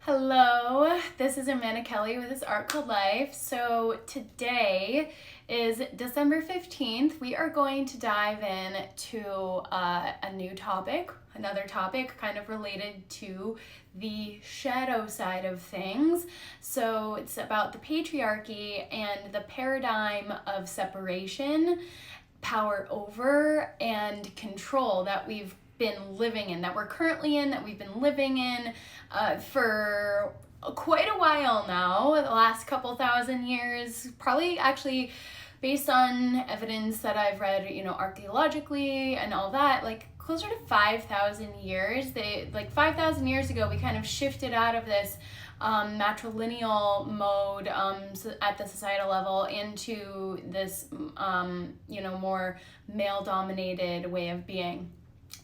Hello, this is Amanda Kelly with This Art Called Life. So today is December 15th. We are going to dive in to a new topic, another topic kind of related to the shadow side of things. So it's about the patriarchy and the paradigm of separation, power over, and control that we've been living in, that we're currently in, that we've been living in for quite a while now, the last couple thousand years, probably actually based on evidence that I've read, archaeologically and all that, like closer to 5,000 years. 5,000 years ago, we kind of shifted out of this matrilineal mode at the societal level into this, more male-dominated way of being.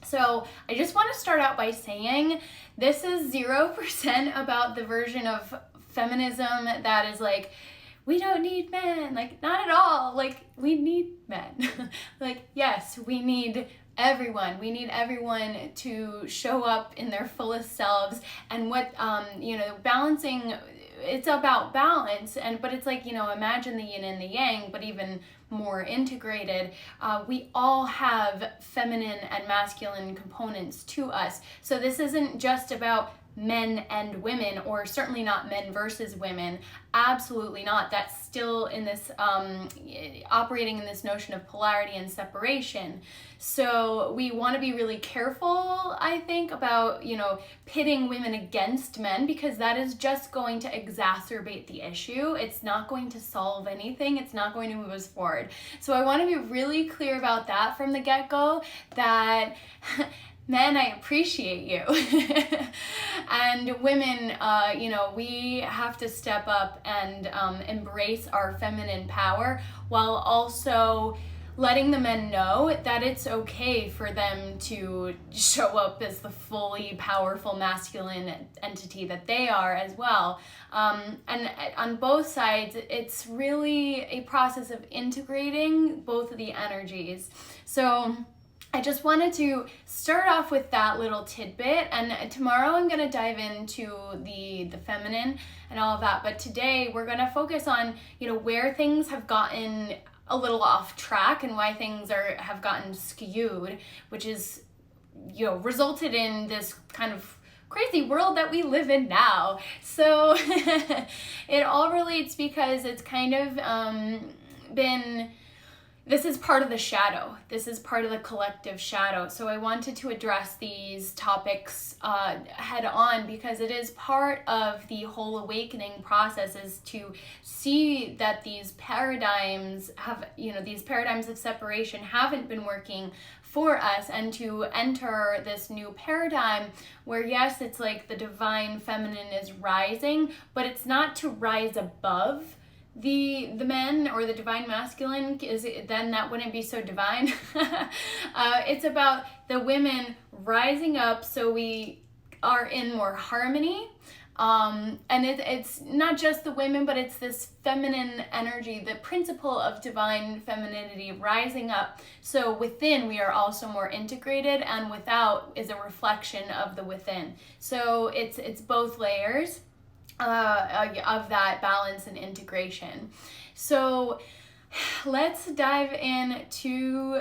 So I just want to start out by saying this is 0% about the version of feminism that is like, we don't need men, like not at all, like we need men. Like, yes, we need everyone. We need everyone to show up in their fullest selves. And what, balancing, it's about balance, but it's like, imagine the yin and the yang, but even more integrated. We all have feminine and masculine components to us. So this isn't just about men and women, or certainly not men versus women. Absolutely not. That's still in this operating in this notion of polarity and separation. So we want to be really careful, I think, about pitting women against men, because that is just going to exacerbate the issue. It's not going to solve anything. It's not going to move us forward. So I want to be really clear about that from the get-go, that men, I appreciate you. And women, we have to step up and embrace our feminine power, while also letting the men know that it's okay for them to show up as the fully powerful masculine entity that they are as well. And on both sides, it's really a process of integrating both of the energies. So I just wanted to start off with that little tidbit, and tomorrow I'm going to dive into the feminine and all of that. But today we're going to focus on, where things have gotten a little off track and why things have gotten skewed, which is, resulted in this kind of crazy world that we live in now. So it all relates because it's kind of this is part of the shadow. This is part of the collective shadow. So I wanted to address these topics head on, because it is part of the whole awakening process, is to see that these paradigms these paradigms of separation haven't been working for us, and to enter this new paradigm where, yes, it's like the divine feminine is rising, but it's not to rise above the men or the divine masculine, then that wouldn't be so divine. It's about the women rising up so we are in more harmony. And it's not just the women, but it's this feminine energy, the principle of divine femininity rising up. So within we are also more integrated, and without is a reflection of the within. So it's both layers of that balance and integration. So let's dive into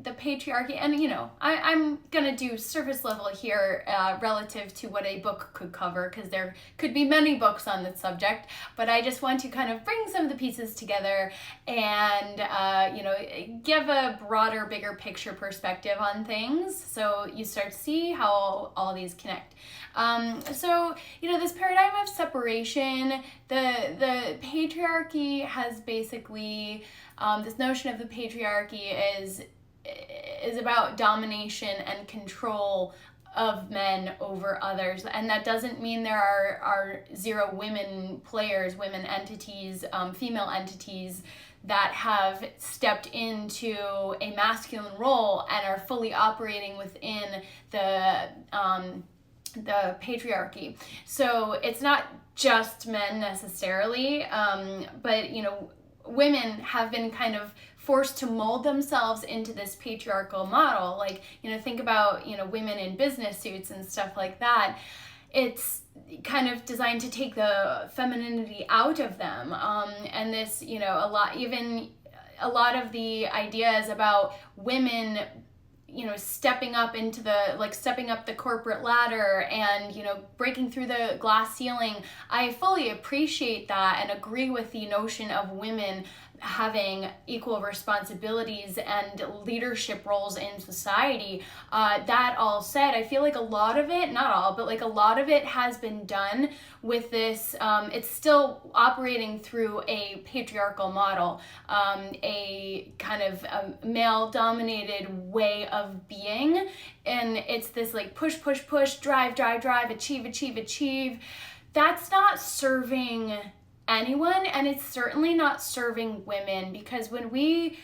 the patriarchy. And I'm gonna do surface level here relative to what a book could cover, because there could be many books on this subject, but I just want to kind of bring some of the pieces together and give a broader, bigger picture perspective on things, so you start to see how all these connect. So this paradigm of separation, the patriarchy has basically this notion of the patriarchy is about domination and control of men over others. And that doesn't mean there are zero women players, women entities, female entities that have stepped into a masculine role and are fully operating within the patriarchy. So it's not just men necessarily, but women have been kind of forced to mold themselves into this patriarchal model. Like, think about, women in business suits and stuff like that. it's kind of designed to take the femininity out of them. And this, a lot of the ideas about women, stepping up the corporate ladder and, breaking through the glass ceiling. I fully appreciate that and agree with the notion of women having equal responsibilities and leadership roles in society. That all said, I feel like a lot of it, not all, but like a lot of it has been done with this, it's still operating through a patriarchal model, a kind of male-dominated way of being, and it's this like push, drive, achieve. That's not serving anyone, and it's certainly not serving women, because when we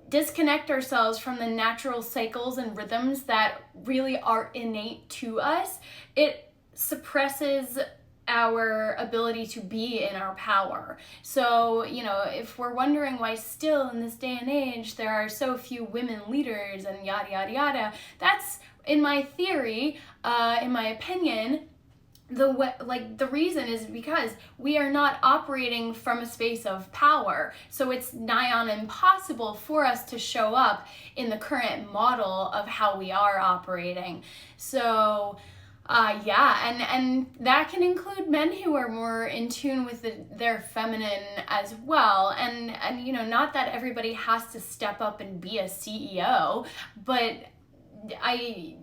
disconnect ourselves from the natural cycles and rhythms that really are innate to us, it suppresses our ability to be in our power. So, if we're wondering why still in this day and age there are so few women leaders and yada yada yada, that's, in my theory, in my opinion, the reason is because we are not operating from a space of power. So it's nigh on impossible for us to show up in the current model of how we are operating. So and that can include men who are more in tune with their feminine as well. And not that everybody has to step up and be a CEO, but I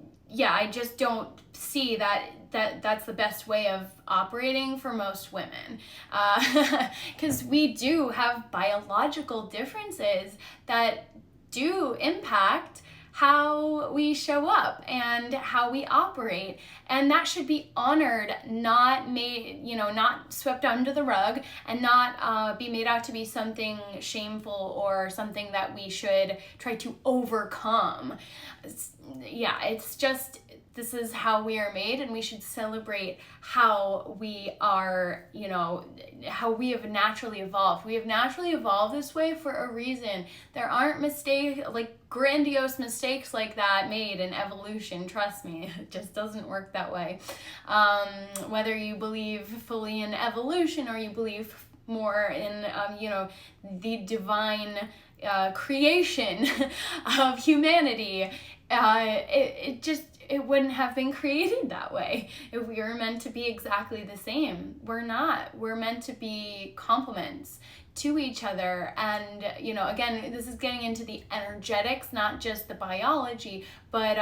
just don't see that's the best way of operating for most women, because we do have biological differences that do impact how we show up and how we operate, and that should be honored, not swept under the rug, and not be made out to be something shameful or something that we should try to overcome. It's just, this is how we are made, and we should celebrate how we are, how we have naturally evolved. We have naturally evolved this way for a reason. There aren't grandiose mistakes like that made in evolution. Trust me, it just doesn't work that way. Whether you believe fully in evolution or you believe more in, the divine creation of humanity, it wouldn't have been created that way if we were meant to be exactly the same. We're not. We're meant to be complements to each other. And, again, this is getting into the energetics, not just the biology. But,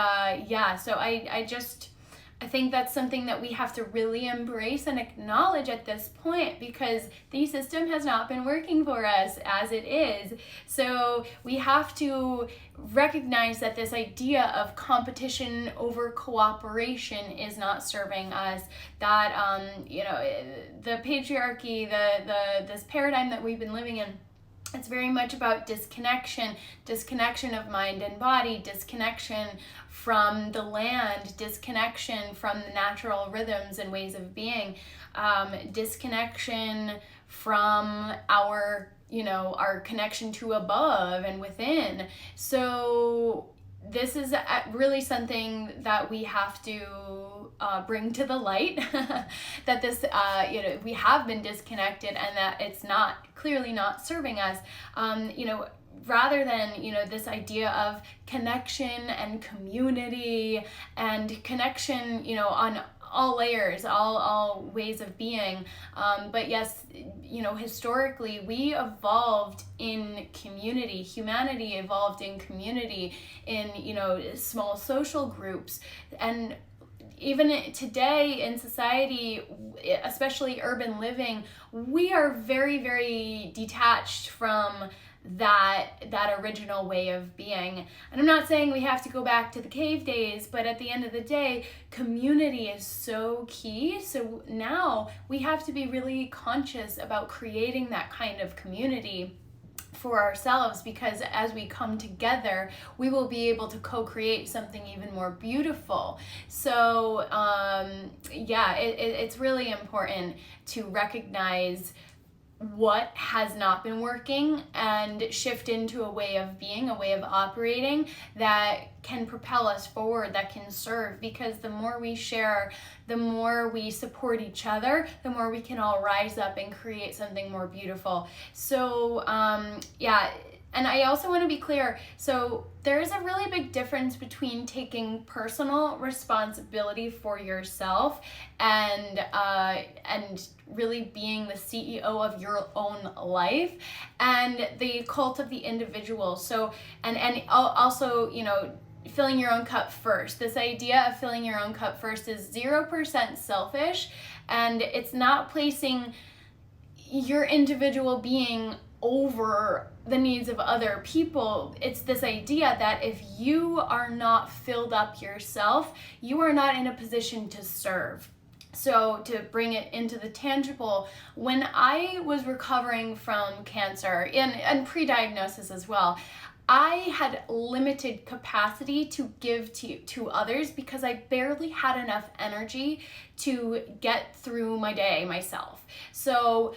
so I think that's something that we have to really embrace and acknowledge at this point, because the system has not been working for us as it is. So we have to recognize that this idea of competition over cooperation is not serving us. That the patriarchy, this paradigm that we've been living in, it's very much about disconnection of mind and body, disconnection from the land, disconnection from the natural rhythms and ways of being, disconnection from our connection to above and within. So this is really something that we have to bring to the light, that this, we have been disconnected, and that it's clearly not serving us. Rather than, this idea of connection and community and connection, on all layers, all ways of being. But yes, historically we evolved in community. Humanity evolved in community, in, small social groups. And even today in society, especially urban living, we are very, very detached from that original way of being. And I'm not saying we have to go back to the cave days, but at the end of the day, community is so key. So now we have to be really conscious about creating that kind of community for ourselves, because as we come together, we will be able to co-create something even more beautiful. So it's really important to recognize what has not been working and shift into a way of being, a way of operating that can propel us forward, that can serve. Because the more we share, the more we support each other, the more we can all rise up and create something more beautiful. So and I also want to be clear, so there's a really big difference between taking personal responsibility for yourself and really being the CEO of your own life, and the cult of the individual. So and also, you know, filling your own cup first. This idea of filling your own cup first is 0% selfish, and it's not placing your individual being over the needs of other people. It's this idea that if you are not filled up yourself, you are not in a position to serve. So to bring it into the tangible, when I was recovering from cancer and pre-diagnosis as well, I had limited capacity to give to others because I barely had enough energy to get through my day myself. So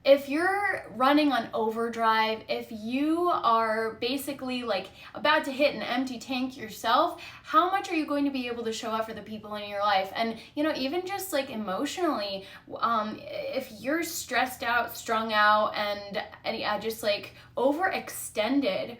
if you're running on overdrive, if you are basically like about to hit an empty tank yourself, how much are you going to be able to show up for the people in your life? And, you know, even just like emotionally, if you're stressed out, strung out, and just like overextended,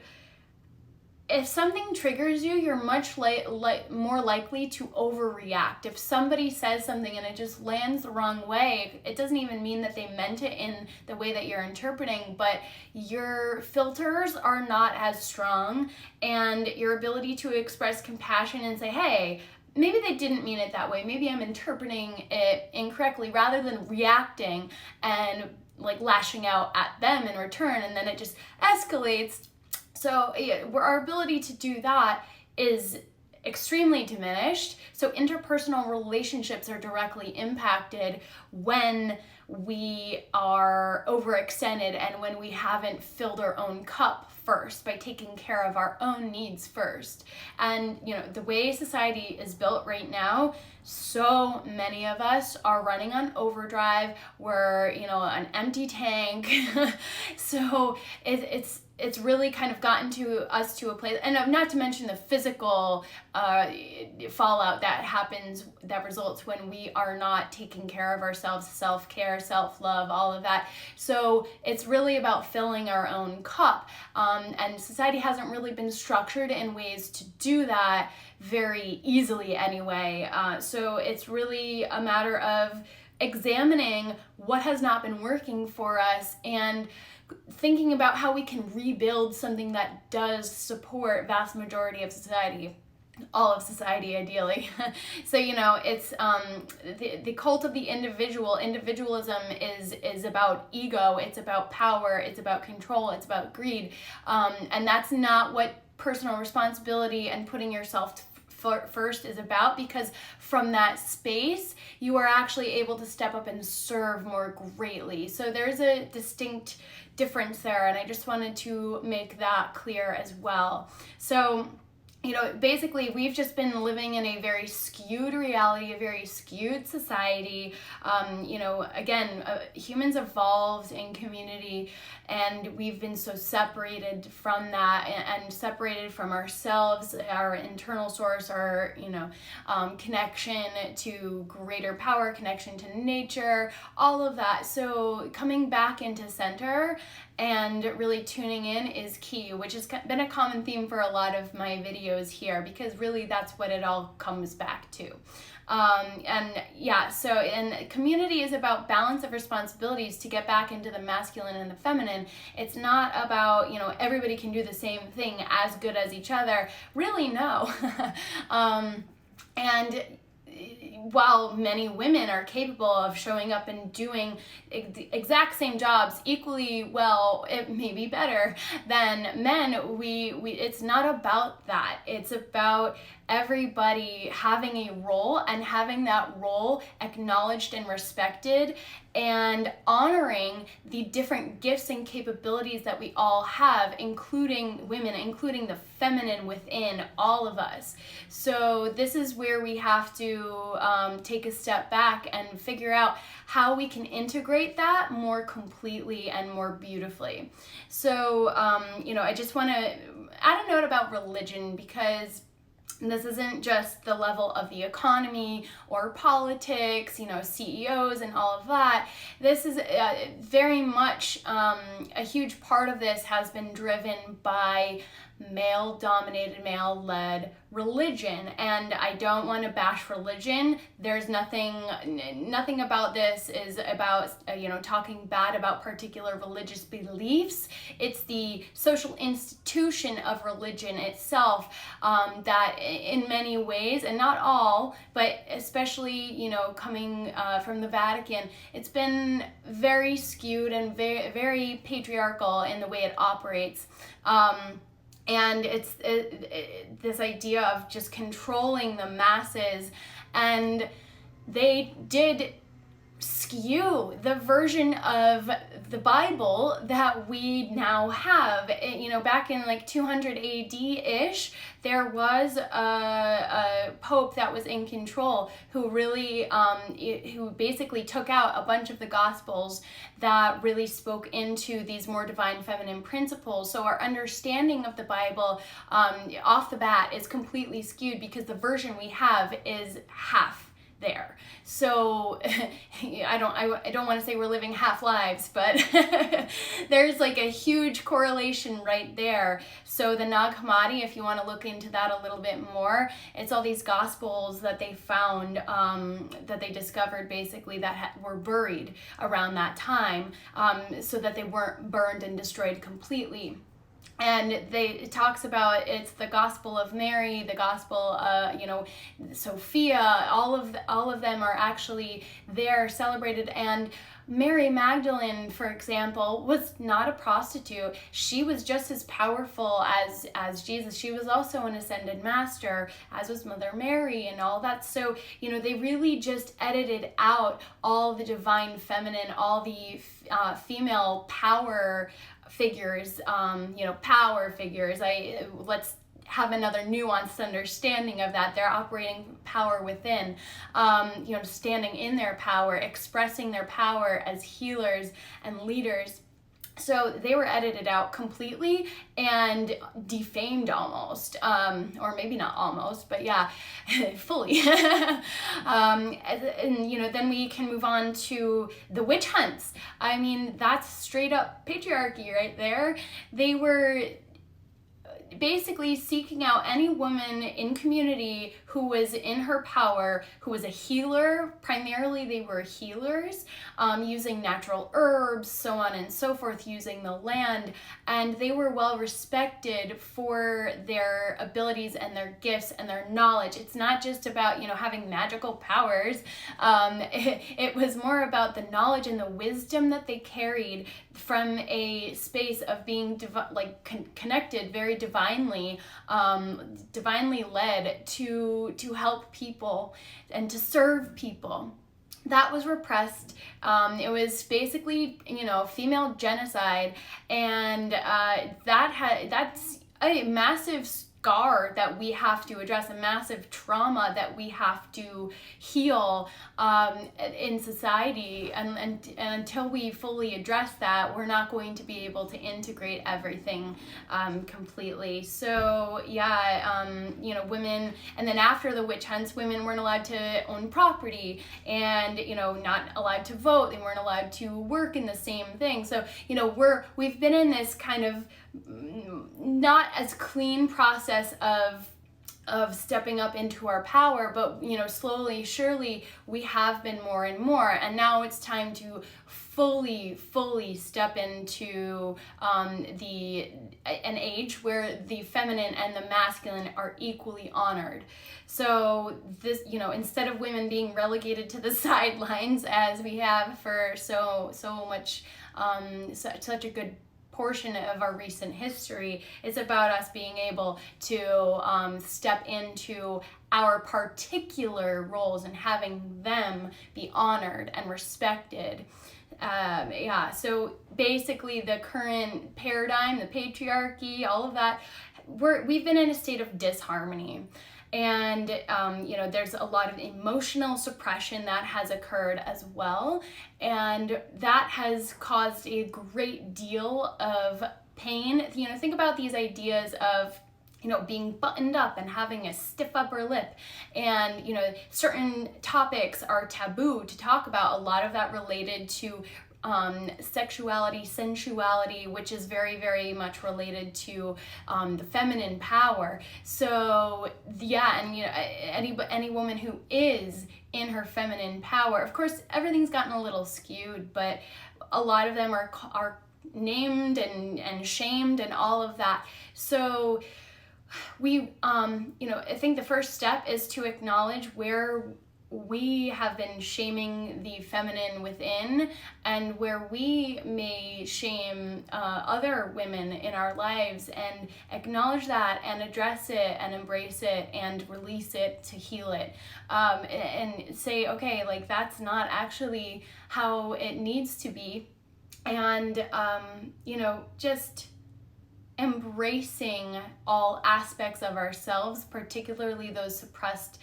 if something triggers you, you're much more likely to overreact. If somebody says something and it just lands the wrong way, it doesn't even mean that they meant it in the way that you're interpreting, but your filters are not as strong, and your ability to express compassion and say, hey, maybe they didn't mean it that way, maybe I'm interpreting it incorrectly, rather than reacting and like lashing out at them in return, and then it just escalates. So our ability to do that is extremely diminished. So interpersonal relationships are directly impacted when we are overextended and when we haven't filled our own cup first by taking care of our own needs first. And, you know, the way society is built right now, so many of us are running on overdrive. We're, you know, an empty tank. So it's really kind of gotten to us to a place, and not to mention the physical fallout that happens, that results when we are not taking care of ourselves, self-care, self-love, all of that. So it's really about filling our own cup, and society hasn't really been structured in ways to do that very easily anyway. So it's really a matter of examining what has not been working for us and thinking about how we can rebuild something that does support vast majority of society, all of society ideally. So, you know, it's the cult of the individual. Individualism is about ego, it's about power, it's about control, it's about greed, and that's not what personal responsibility and putting yourself first is about, because from that space you are actually able to step up and serve more greatly. So there's a distinct difference there, and I just wanted to make that clear as well. So, you know, basically we've just been living in a very skewed reality, a very skewed society. You know, again, humans evolved in community, and we've been so separated from that, and separated from ourselves, our internal source, our, you know, connection to greater power, connection to nature, all of that. So coming back into center and really tuning in is key, which has been a common theme for a lot of my videos here, because really that's what it all comes back to. And community is about balance of responsibilities to get back into the masculine and the feminine. It's not about, you know, everybody can do the same thing as good as each other. Really, no. And while many women are capable of showing up and doing the exact same jobs equally well, it may be better than men, it's not about that. It's about everybody having a role and having that role acknowledged and respected, and honoring the different gifts and capabilities that we all have, including women, including the feminine within all of us. So this is where we have to take a step back and figure out how we can integrate that more completely and more beautifully. So, I just want to add a note about religion, because this isn't just the level of the economy or politics, CEOs and all of that. This is very much a huge part of this has been driven by male-dominated, male-led religion. And I don't want to bash religion. There's nothing about this is about, talking bad about particular religious beliefs. It's the social institution of religion itself that in many ways, and not all, but especially, coming from the Vatican, it's been very skewed and very, very patriarchal in the way it operates. And it's this idea of just controlling the masses, and they did skew the version of the Bible that we now have. Back in like 200 AD-ish, there was a pope that was in control who really, who basically took out a bunch of the Gospels that really spoke into these more divine feminine principles. So our understanding of the Bible off the bat is completely skewed, because the version we have is half there. So I don't want to say we're living half lives, but there's like a huge correlation right there. So the Nag Hammadi, if you want to look into that a little bit more, it's all these gospels that they found, that they discovered basically that were buried around that time, so that they weren't burned and destroyed completely. And it talks about, it's the Gospel of Mary, the Gospel, Sophia, all of them are actually there celebrated. And Mary Magdalene, for example, was not a prostitute. She was just as powerful as Jesus. She was also an ascended master, as was Mother Mary and all that. So, they really just edited out all the divine feminine, all the female power figures, power figures. Let's have another nuanced understanding of that. They're operating power within, standing in their power, expressing their power as healers and leaders. So they were edited out completely and defamed almost, or maybe not almost, but yeah, fully. Then we can move on to the witch hunts. I mean, that's straight up patriarchy right there. They were basically seeking out any woman in community who was in her power, who was a healer. Primarily they were healers, using natural herbs, so on and so forth, using the land, and they were well respected for their abilities and their gifts and their knowledge. It's not just about having magical powers. It was more about the knowledge and the wisdom that they carried from a space of being connected very divinely led to help people and to serve people. That was repressed. It was basically, female genocide, and that's a massive scar that we have to address, a massive trauma that we have to heal in society, and until we fully address that, we're not going to be able to integrate everything completely. So women, and then after the witch hunts, women weren't allowed to own property, and not allowed to vote. They weren't allowed to work in the same thing. So we've been in this kind of not as clean process of stepping up into our power, but slowly, surely we have been more and more, and now it's time to fully step into an age where the feminine and the masculine are equally honored. So this, instead of women being relegated to the sidelines as we have for so much, such a good portion of our recent history, it's about us being able to step into our particular roles and having them be honored and respected. Yeah, so basically the current paradigm, the patriarchy, all of that, we've been in a state of disharmony. And, there's a lot of emotional suppression that has occurred as well. And that has caused a great deal of pain. Think about these ideas of being buttoned up and having a stiff upper lip, and certain topics are taboo to talk about. A lot of that related to sexuality, sensuality, which is very, very much related to the feminine power. So yeah, and any woman who is in her feminine power, of course, everything's gotten a little skewed, but a lot of them are named and shamed and all of that. So we, I think the first step is to acknowledge where we have been shaming the feminine within, and where we may shame other women in our lives, and acknowledge that and address it and embrace it and release it to heal it, and say, okay, like that's not actually how it needs to be. And just embracing all aspects of ourselves, particularly those suppressed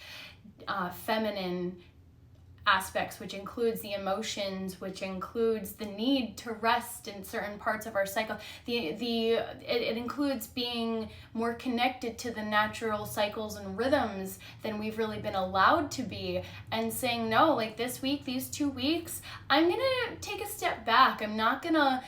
feminine aspects, which includes the emotions, which includes the need to rest in certain parts of our cycle. It includes being more connected to the natural cycles and rhythms than we've really been allowed to be, and saying, no, like this week, these 2 weeks, I'm gonna take a step back. I'm not gonna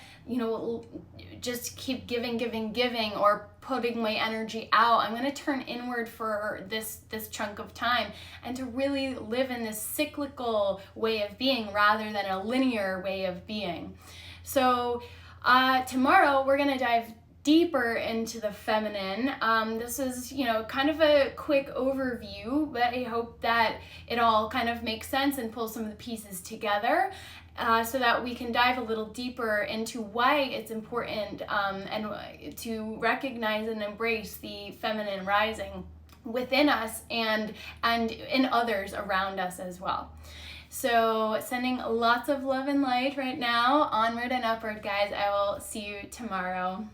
just keep giving or putting my energy out. I'm going to turn inward for this chunk of time, and to really live in this cyclical way of being rather than a linear way of being. So tomorrow we're going to dive deeper into the feminine. This is, kind of a quick overview, but I hope that it all kind of makes sense and pulls some of the pieces together. So that we can dive a little deeper into why it's important and to recognize and embrace the feminine rising within us and in others around us as well. So sending lots of love and light right now. Onward and upward, guys. I will see you tomorrow.